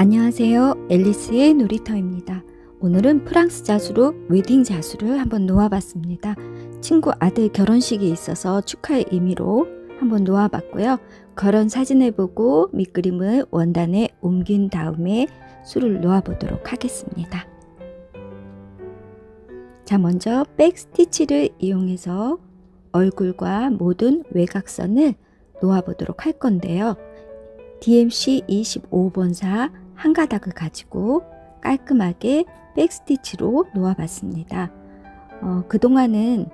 안녕하세요. 앨리스의 놀이터입니다. 오늘은 프랑스 자수로 웨딩 자수를 한번 놓아봤습니다. 친구 아들 결혼식이 있어서 축하의 의미로 한번 놓아봤고요. 결혼 사진을 보고 밑그림을 원단에 옮긴 다음에 수를 놓아보도록 하겠습니다. 자, 먼저 백스티치를 이용해서 얼굴과 모든 외곽선을 놓아보도록 할 건데요. DMC 25번사 한 가닥을 가지고 깔끔하게 백스티치로 놓아봤습니다. 그동안은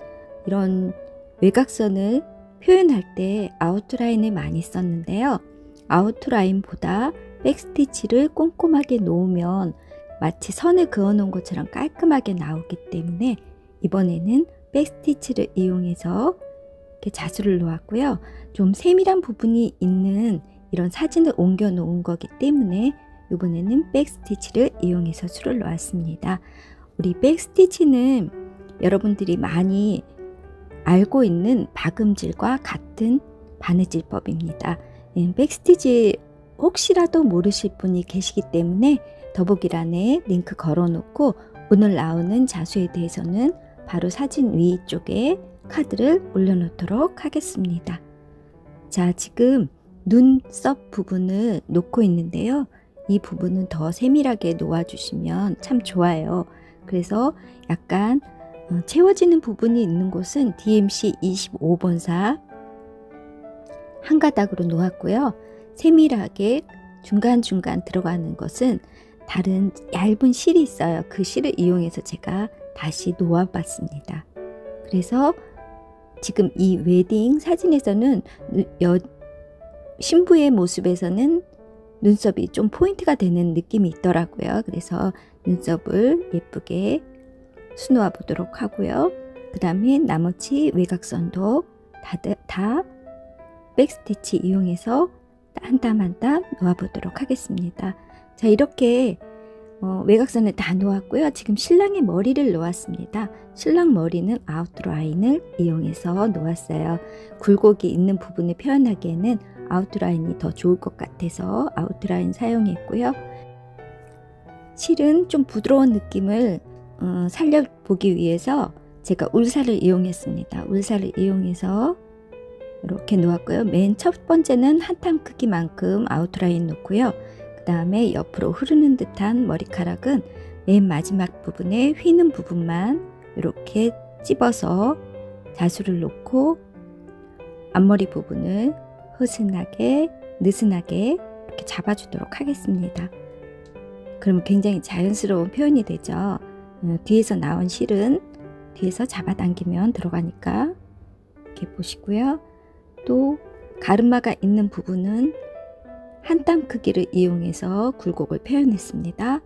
이런 외곽선을 표현할 때 아웃라인을 많이 썼는데요. 아웃라인보다 백스티치를 꼼꼼하게 놓으면 마치 선을 그어 놓은 것처럼 깔끔하게 나오기 때문에 이번에는 백스티치를 이용해서 이렇게 자수를 놓았고요. 좀 세밀한 부분이 있는 이런 사진을 옮겨 놓은 거기 때문에 이번에는 백스티치를 이용해서 수를 놓았습니다. 우리 백스티치는 여러분들이 많이 알고 있는 박음질과 같은 바느질법입니다. 백스티치 혹시라도 모르실 분이 계시기 때문에 더보기란에 링크 걸어 놓고 오늘 나오는 자수에 대해서는 바로 사진 위쪽에 카드를 올려 놓도록 하겠습니다. 자, 지금 눈썹 부분을 놓고 있는데요. 이 부분은 더 세밀하게 놓아주시면 참 좋아요. 그래서 약간 채워지는 부분이 있는 곳은 DMC 25번사 한 가닥으로 놓았고요. 세밀하게 중간중간 들어가는 것은 다른 얇은 실이 있어요. 그 실을 이용해서 제가 다시 놓아봤습니다. 그래서 지금 이 웨딩 사진에서는 신부의 모습에서는 눈썹이 좀 포인트가 되는 느낌이 있더라고요. 그래서 눈썹을 예쁘게 수놓아 보도록 하고요. 그 다음에 나머지 외곽선도 다 백스티치 이용해서 한 땀 한 땀 놓아 보도록 하겠습니다. 자, 이렇게 외곽선을 다 놓았고요. 지금 신랑의 머리를 놓았습니다. 신랑 머리는 아웃라인을 이용해서 놓았어요. 굴곡이 있는 부분을 표현하기에는 아웃라인이 더 좋을 것 같아서 아웃라인 사용했고요. 실은 좀 부드러운 느낌을 살려보기 위해서 제가 울살을 이용했습니다. 울살을 이용해서 이렇게 놓았고요. 맨 첫 번째는 한 땀 크기만큼 아웃라인 놓고요. 그 다음에 옆으로 흐르는 듯한 머리카락은 맨 마지막 부분에 휘는 부분만 이렇게 찝어서 자수를 놓고 앞머리 부분을 흐스하게 느슨하게 이렇게 잡아주도록 하겠습니다. 그러면 굉장히 자연스러운 표현이 되죠. 뒤에서 나온 실은 뒤에서 잡아당기면 들어가니까 이렇게 보시고요. 또 가르마가 있는 부분은 한 땀 크기를 이용해서 굴곡을 표현했습니다.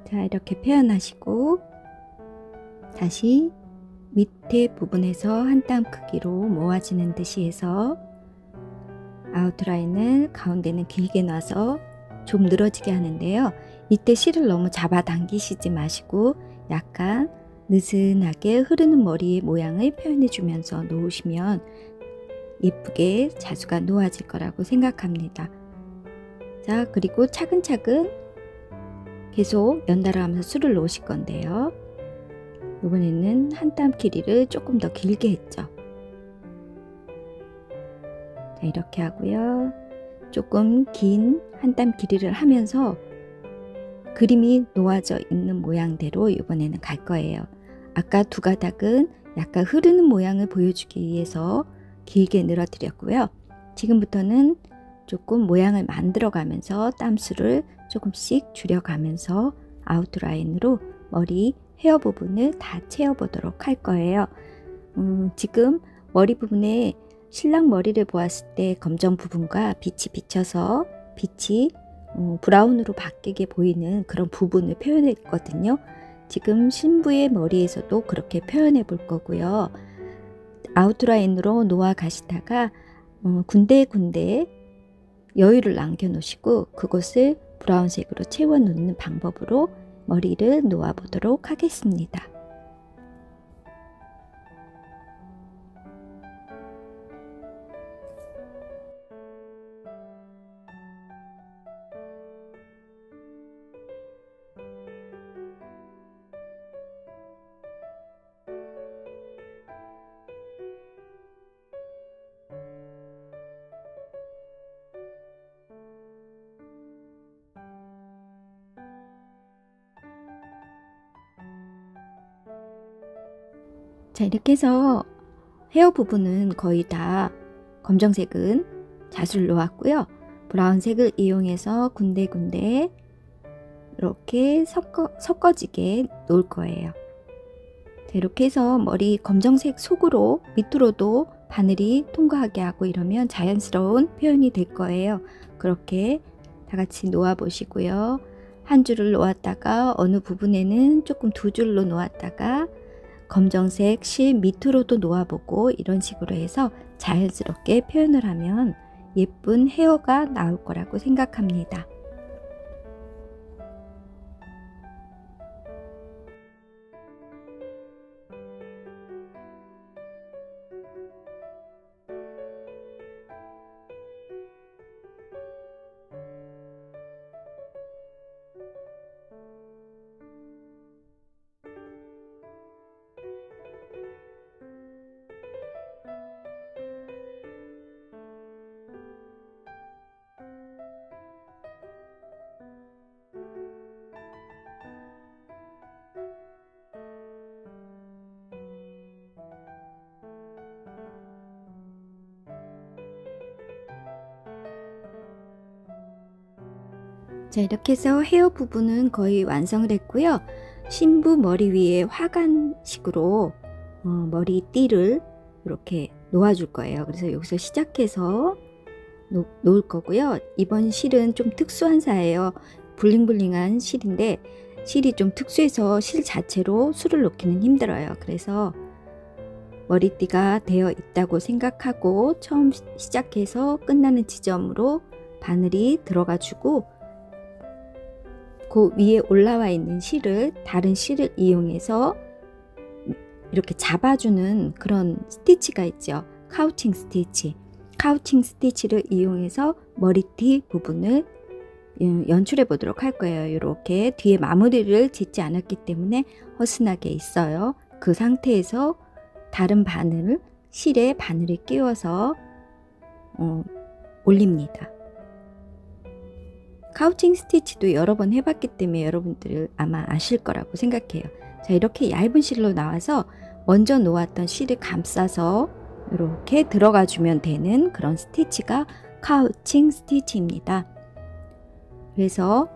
자, 이렇게 표현하시고 다시 밑에 부분에서 한 땀 크기로 모아지는 듯이 해서 아웃라인을 가운데는 길게 놔서 좀 늘어지게 하는데요. 이때 실을 너무 잡아당기시지 마시고 약간 느슨하게 흐르는 머리의 모양을 표현해 주면서 놓으시면 예쁘게 자수가 놓아질 거라고 생각합니다. 자, 그리고 차근차근 계속 연달아 하면서 수를 놓으실 건데요. 이번에는 한 땀 길이를 조금 더 길게 했죠. 자, 이렇게 하고요. 조금 긴 한 땀 길이를 하면서 그림이 놓아져 있는 모양대로 이번에는 갈 거예요. 아까 두 가닥은 약간 흐르는 모양을 보여주기 위해서 길게 늘어뜨렸고요. 지금부터는 조금 모양을 만들어 가면서 땀수를 조금씩 줄여가면서 아웃라인으로 머리 헤어 부분을 다 채워보도록 할 거예요. 지금 머리 부분에 신랑 머리를 보았을 때 검정 부분과 빛이 비쳐서 빛이 브라운으로 바뀌게 보이는 그런 부분을 표현했거든요. 지금 신부의 머리에서도 그렇게 표현해 볼 거고요. 아웃라인으로 놓아 가시다가 군데군데 여유를 남겨 놓으시고 그곳을 브라운색으로 채워 놓는 방법으로 머리를 놓아 보도록 하겠습니다. 자, 이렇게 해서 헤어 부분은 거의 다 검정색은 자수를 놓았고요. 브라운색을 이용해서 군데군데 이렇게 섞어지게 놓을 거예요. 자, 이렇게 해서 머리 검정색 속으로 밑으로도 바늘이 통과하게 하고 이러면 자연스러운 표현이 될 거예요. 그렇게 다 같이 놓아 보시고요. 한 줄을 놓았다가 어느 부분에는 조금 두 줄로 놓았다가 검정색 실 밑으로도 놓아보고 이런 식으로 해서 자연스럽게 표현을 하면 예쁜 헤어가 나올 거라고 생각합니다. 자, 이렇게 해서 헤어 부분은 거의 완성을 했고요. 신부 머리 위에 화관식으로 머리띠를 이렇게 놓아줄 거예요. 그래서 여기서 시작해서 놓을 거고요. 이번 실은 좀 특수한 사예요. 블링블링한 실인데 실이 좀 특수해서 실 자체로 술을 놓기는 힘들어요. 그래서 머리띠가 되어 있다고 생각하고 처음 시작해서 끝나는 지점으로 바늘이 들어가 주고 그 위에 올라와 있는 실을 다른 실을 이용해서 이렇게 잡아주는 그런 스티치가 있죠. 카우칭 스티치. 카우칭 스티치를 이용해서 머리띠 부분을 연출해 보도록 할 거예요. 이렇게 뒤에 마무리를 짓지 않았기 때문에 허스나게 있어요. 그 상태에서 다른 바늘, 실에 바늘을 끼워서 올립니다. 카우칭 스티치도 여러 번 해봤기 때문에 여러분들 아마 아실 거라고 생각해요. 자, 이렇게 얇은 실로 나와서 먼저 놓았던 실을 감싸서 이렇게 들어가 주면 되는 그런 스티치가 카우칭 스티치입니다. 그래서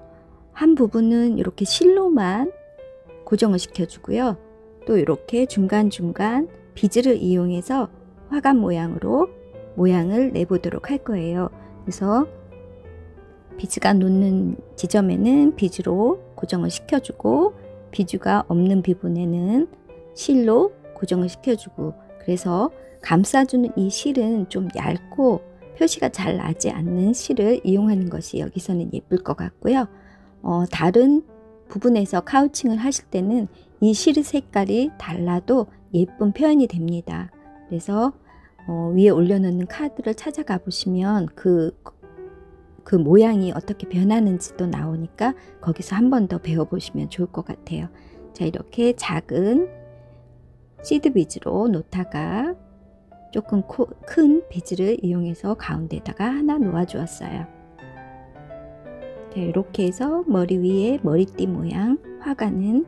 한 부분은 이렇게 실로만 고정을 시켜주고요. 또 이렇게 중간중간 비즈를 이용해서 화관 모양으로 모양을 내보도록 할 거예요. 그래서 비즈가 놓는 지점에는 비즈로 고정을 시켜주고 비즈가 없는 부분에는 실로 고정을 시켜주고 그래서 감싸주는 이 실은 좀 얇고 표시가 잘 나지 않는 실을 이용하는 것이 여기서는 예쁠 것 같고요. 다른 부분에서 카우칭을 하실 때는 이 실 색깔이 달라도 예쁜 표현이 됩니다. 그래서 위에 올려놓는 카드를 찾아가 보시면 그 모양이 어떻게 변하는지도 나오니까 거기서 한 번 더 배워보시면 좋을 것 같아요. 자, 이렇게 작은 시드 비즈로 놓다가 조금 큰 비즈를 이용해서 가운데다가 하나 놓아 주었어요. 자, 이렇게 해서 머리 위에 머리띠 모양 화관은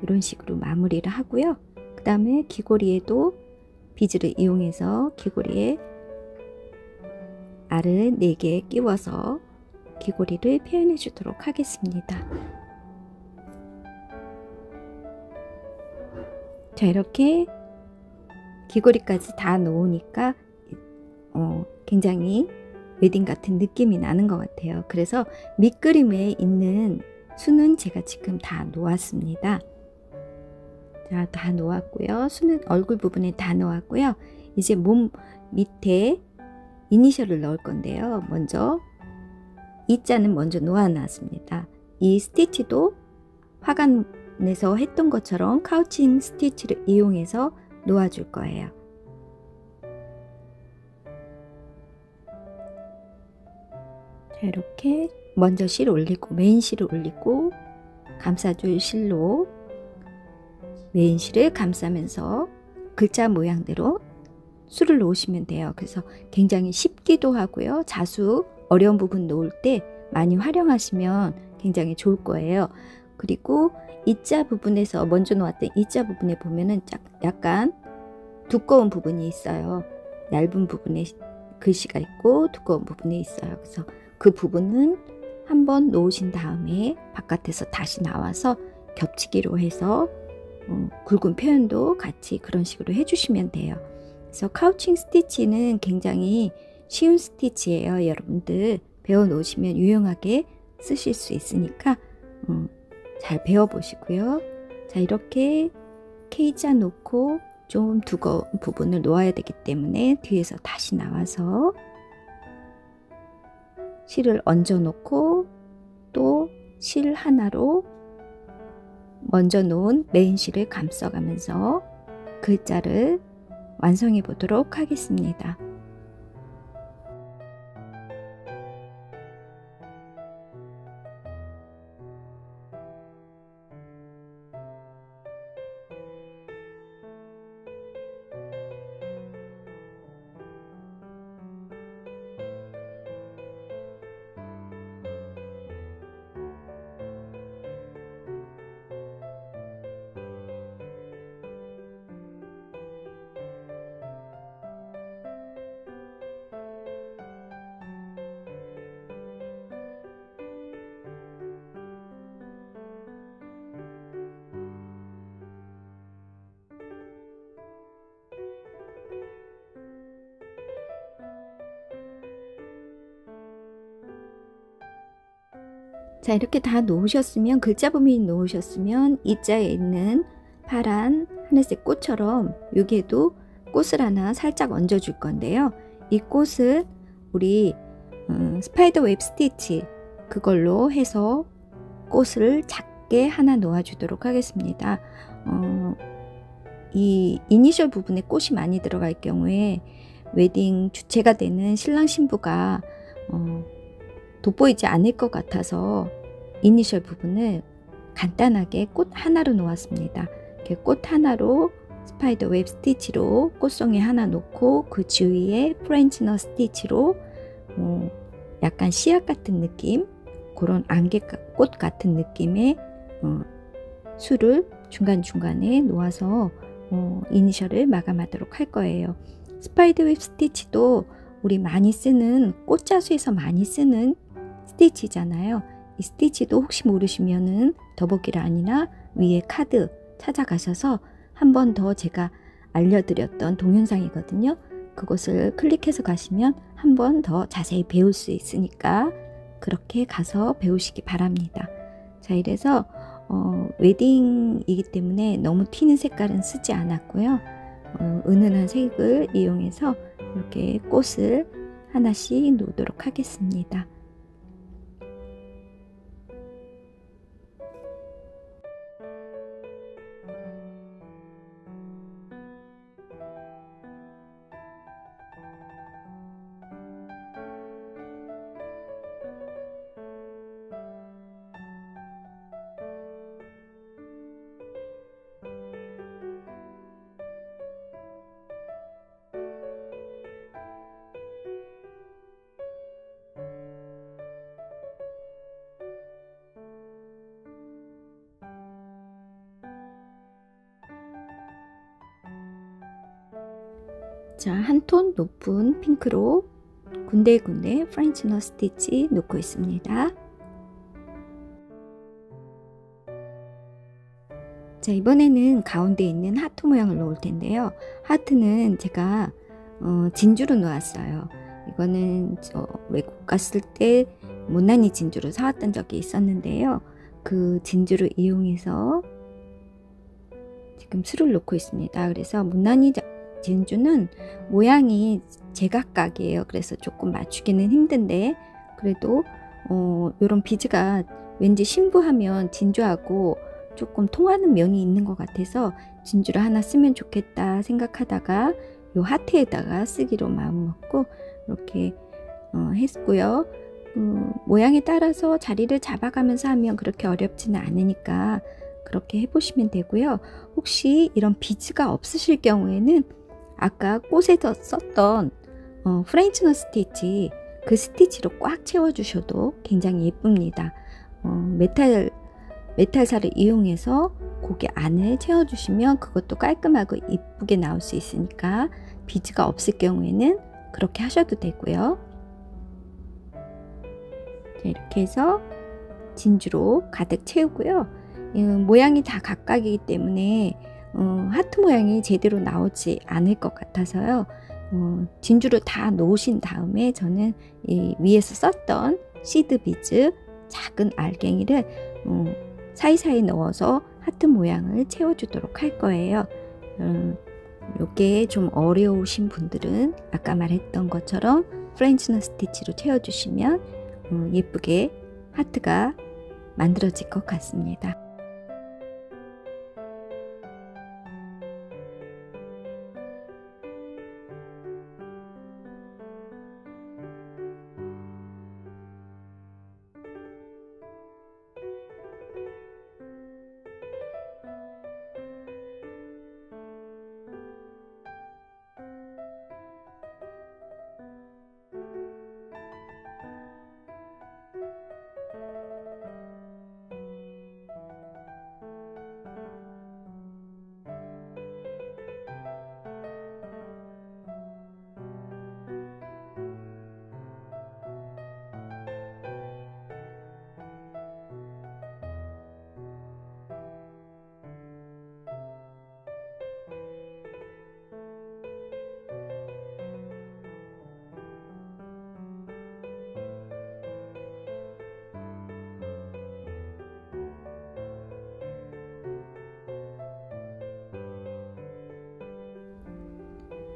이런 식으로 마무리를 하고요. 그 다음에 귀걸이에도 비즈를 이용해서 귀걸이에 알을 4개 끼워서 귀걸이를 표현해 주도록 하겠습니다. 자, 이렇게 귀걸이까지 다 놓으니까 굉장히 웨딩 같은 느낌이 나는 것 같아요. 그래서 밑그림에 있는 수는 제가 지금 다 놓았습니다. 자, 다 놓았고요. 수는 얼굴 부분에 다 놓았고요. 이제 몸 밑에 이니셜을 넣을 건데요. 먼저 이 자는 먼저 놓아놨습니다. 이 스티치도 화관에서 했던 것처럼 카우칭 스티치를 이용해서 놓아줄 거예요. 자, 이렇게 먼저 실 올리고 메인 실을 올리고 감싸줄 실로 메인 실을 감싸면서 글자 모양대로 술을 놓으시면 돼요. 그래서 굉장히 쉽기도 하고요. 자수 어려운 부분 놓을 때 많이 활용하시면 굉장히 좋을 거예요. 그리고 이자 부분에서 먼저 놓았던 이자 부분에 보면은 약간 두꺼운 부분이 있어요. 얇은 부분에 글씨가 있고 두꺼운 부분에 있어요. 그래서 그 부분은 한번 놓으신 다음에 바깥에서 다시 나와서 겹치기로 해서 굵은 표현도 같이 그런 식으로 해주시면 돼요. 그래서 카우칭 스티치는 굉장히 쉬운 스티치예요. 여러분들 배워 놓으시면 유용하게 쓰실 수 있으니까 잘 배워 보시고요. 자, 이렇게 K자 놓고 좀 두꺼운 부분을 놓아야 되기 때문에 뒤에서 다시 나와서 실을 얹어 놓고 또 실 하나로 먼저 놓은 메인 실을 감싸가면서 글자를 완성해 보도록 하겠습니다. 자, 이렇게 다 놓으셨으면, 글자 부분이 놓으셨으면 이자에 있는 파란 하늘색 꽃처럼 여기에도 꽃을 하나 살짝 얹어 줄 건데요. 이 꽃을 우리 스파이더 웹 스티치 그걸로 해서 꽃을 작게 하나 놓아 주도록 하겠습니다. 이 이니셜 부분에 꽃이 많이 들어갈 경우에 웨딩 주체가 되는 신랑 신부가 돋보이지 않을 것 같아서 이니셜 부분을 간단하게 꽃 하나로 놓았습니다. 이렇게 꽃 하나로 스파이더 웹 스티치로 꽃송이 하나 놓고 그 주위에 프렌치 넛 스티치로 약간 씨앗 같은 느낌, 그런 안개꽃 같은 느낌의 수를 중간중간에 놓아서 이니셜을 마감하도록 할 거예요. 스파이더 웹 스티치도 우리 많이 쓰는 꽃자수에서 많이 쓰는 스티치잖아요. 이 스티치도 혹시 모르시면은 더보기란이나 위에 카드 찾아가셔서 한 번 더 제가 알려드렸던 동영상이거든요. 그것을 클릭해서 가시면 한 번 더 자세히 배울 수 있으니까 그렇게 가서 배우시기 바랍니다. 자, 이래서 웨딩이기 때문에 너무 튀는 색깔은 쓰지 않았고요. 은은한 색을 이용해서 이렇게 꽃을 하나씩 놓도록 하겠습니다. 자, 한 톤 높은 핑크로 군데군데 프렌치 넛 스티치 놓고 있습니다. 자, 이번에는 가운데 있는 하트 모양을 놓을 텐데요. 하트는 제가 진주로 놓았어요. 이거는 저 외국 갔을 때 못난이 진주를 사왔던 적이 있었는데요. 그 진주를 이용해서 지금 술을 놓고 있습니다. 그래서 못난이 진주는 모양이 제각각이에요. 그래서 조금 맞추기는 힘든데 그래도 이런 비즈가 왠지 신부하면 진주하고 조금 통하는 면이 있는 것 같아서 진주를 하나 쓰면 좋겠다 생각하다가 요 하트에다가 쓰기로 마음먹고 이렇게 했고요. 모양에 따라서 자리를 잡아가면서 하면 그렇게 어렵지는 않으니까 그렇게 해보시면 되고요. 혹시 이런 비즈가 없으실 경우에는 아까 꽃에 썼던 프렌치 넛 스티치 그 스티치로 꽉 채워주셔도 굉장히 예쁩니다. 메탈 메탈살을 이용해서 고기 안을 채워주시면 그것도 깔끔하고 이쁘게 나올 수 있으니까 비즈가 없을 경우에는 그렇게 하셔도 되고요. 자, 이렇게 해서 진주로 가득 채우고요. 모양이 다 각각이기 때문에 하트 모양이 제대로 나오지 않을 것 같아서요. 진주를 다 놓으신 다음에 저는 이 위에서 썼던 시드 비즈 작은 알갱이를 사이사이 넣어서 하트 모양을 채워주도록 할 거예요. 이게 좀 어려우신 분들은 아까 말했던 것처럼 프렌치 넛 스티치로 채워주시면 예쁘게 하트가 만들어질 것 같습니다.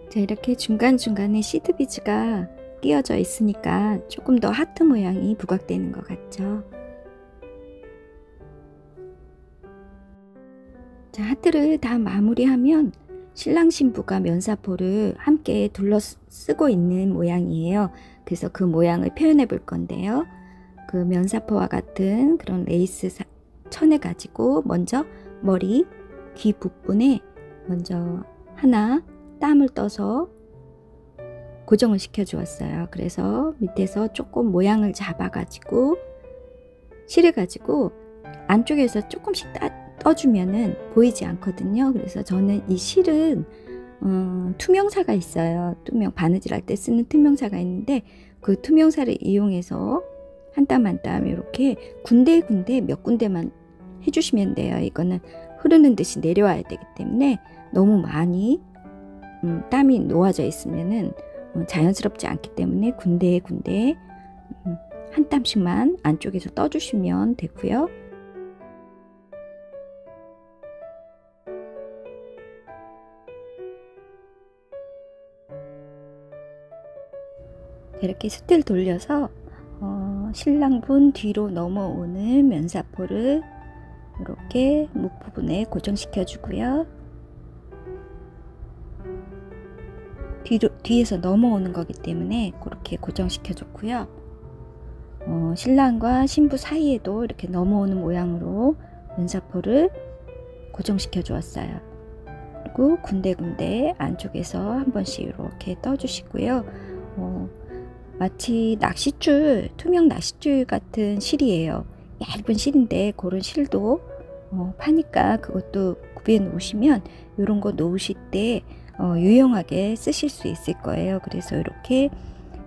자, 이렇게 중간중간에 시드 비즈가 끼워져 있으니까 조금 더 하트 모양이 부각되는 것 같죠. 자, 하트를 다 마무리하면 신랑 신부가 면사포를 함께 둘러쓰고 있는 모양이에요. 그래서 그 모양을 표현해 볼 건데요. 그 면사포와 같은 그런 레이스 천을 가지고 먼저 머리, 귀 부분에 먼저 하나 땀을 떠서 고정을 시켜 주었어요. 그래서 밑에서 조금 모양을 잡아 가지고 실을 가지고 안쪽에서 조금씩 떠주면은 보이지 않거든요. 그래서 저는 이 실은 투명사가 있어요. 바느질 할 때 쓰는 투명사가 있는데 그 투명사를 이용해서 한 땀 한 땀 이렇게 군데군데 몇 군데만 해주시면 돼요. 이거는 흐르는 듯이 내려와야 되기 때문에 너무 많이 땀이 놓아져 있으면은 자연스럽지 않기 때문에 군데군데 한 땀씩만 안쪽에서 떠주시면 되고요. 이렇게 스틸 돌려서 신랑분 뒤로 넘어오는 면사포를 이렇게 목 부분에 고정시켜 주고요. 뒤에서 넘어오는 거기 때문에 그렇게 고정시켜 줬고요. 신랑과 신부 사이에도 이렇게 넘어오는 모양으로 면사포를 고정시켜 주었어요. 그리고 군데군데 안쪽에서 한 번씩 이렇게 떠주시고요. 마치 낚싯줄, 투명 낚싯줄 같은 실이에요. 얇은 실인데 그런 실도 파니까 그것도 구비해 놓으시면 이런 거 놓으실 때 유용하게 쓰실 수 있을 거예요. 그래서 이렇게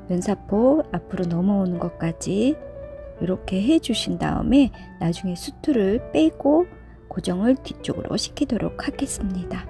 면사포 앞으로 넘어오는 것까지 이렇게 해 주신 다음에 나중에 수트를 빼고 고정을 뒤쪽으로 시키도록 하겠습니다.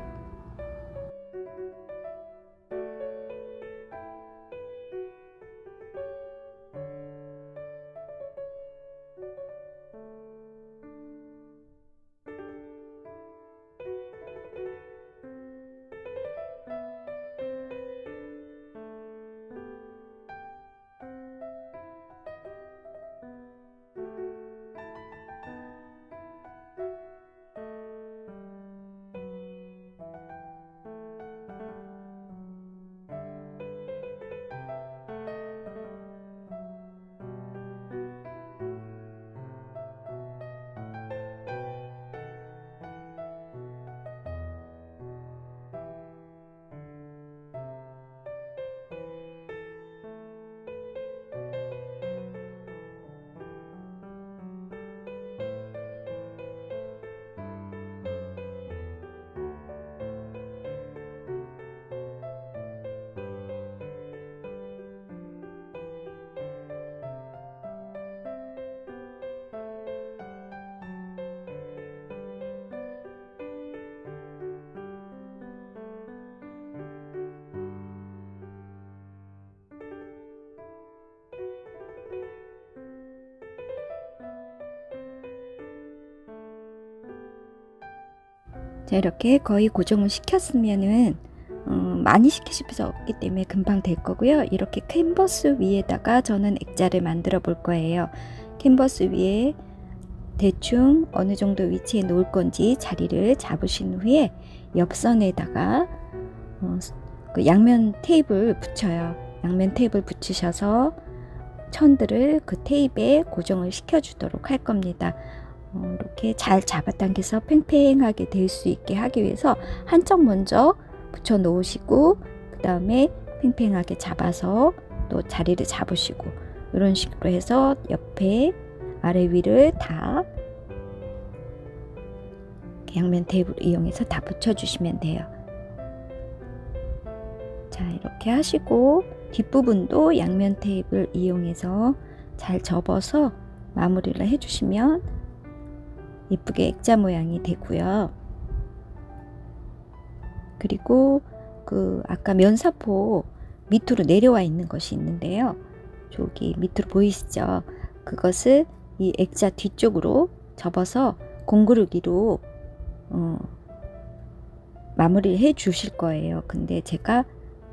자, 이렇게 거의 고정을 시켰으면은 많이 시키실 필요 없기 때문에 금방 될 거고요. 이렇게 캔버스 위에다가 저는 액자를 만들어 볼 거예요. 캔버스 위에 대충 어느 정도 위치에 놓을 건지 자리를 잡으신 후에 옆선에다가 그 양면 테이프를 붙여요. 양면 테이프를 붙이셔서 천들을 그 테이프에 고정을 시켜 주도록 할 겁니다. 이렇게 잘 잡아당겨서 팽팽하게 될 수 있게 하기 위해서 한쪽 먼저 붙여 놓으시고 그 다음에 팽팽하게 잡아서 또 자리를 잡으시고 이런 식으로 해서 옆에 아래 위를 다 양면 테이프를 이용해서 다 붙여주시면 돼요. 자, 이렇게 하시고 뒷부분도 양면 테이프를 이용해서 잘 접어서 마무리를 해주시면 예쁘게 액자 모양이 되고요. 그리고 그 아까 면사포 밑으로 내려와 있는 것이 있는데요. 저기 밑으로 보이시죠? 그것을 이 액자 뒤쪽으로 접어서 공구르기로 마무리를 해 주실 거예요. 근데 제가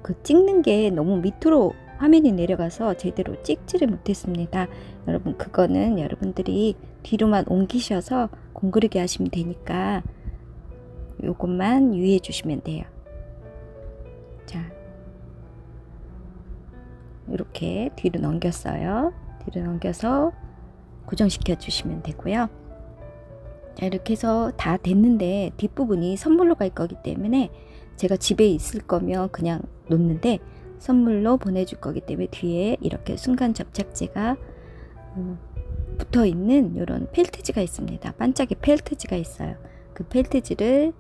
그 찍는 게 너무 밑으로 화면이 내려가서 제대로 찍지를 못했습니다. 여러분, 그거는 여러분들이 뒤로만 옮기셔서 공구르기 하시면 되니까 요것만 유의해 주시면 돼요. 자, 이렇게 뒤로 넘겼어요. 뒤로 넘겨서 고정시켜 주시면 되고요. 자, 이렇게 해서 다 됐는데 뒷부분이 선물로 갈 거기 때문에 제가 집에 있을 거면 그냥 놓는데 선물로 보내줄 거기 때문에 뒤에 이렇게 순간 접착제가 붙어 있는 이런 펠트지가 있습니다. 반짝이 펠트지가 있어요. 그 펠트지를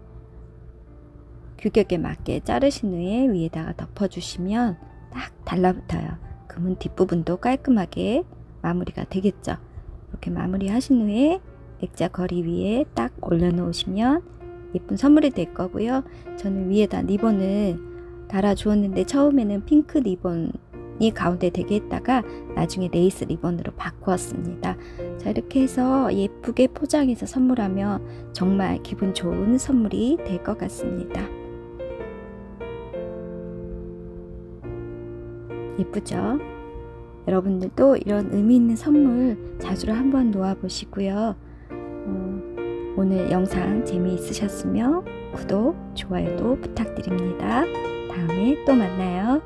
규격에 맞게 자르신 후에 위에다가 덮어주시면 딱 달라붙어요. 그러면 뒷부분도 깔끔하게 마무리가 되겠죠. 이렇게 마무리 하신 후에 액자 거리 위에 딱 올려놓으시면 예쁜 선물이 될 거고요. 저는 위에다 리본을 달아 주었는데 처음에는 핑크 리본이 가운데 되게 했다가 나중에 레이스 리본으로 바꾸었습니다. 자, 이렇게 해서 예쁘게 포장해서 선물하면 정말 기분 좋은 선물이 될 것 같습니다. 예쁘죠? 여러분들도 이런 의미 있는 선물 자주 한번 놓아 보시고요. 오늘 영상 재미있으셨으면 구독, 좋아요도 부탁드립니다. 다음에 또 만나요.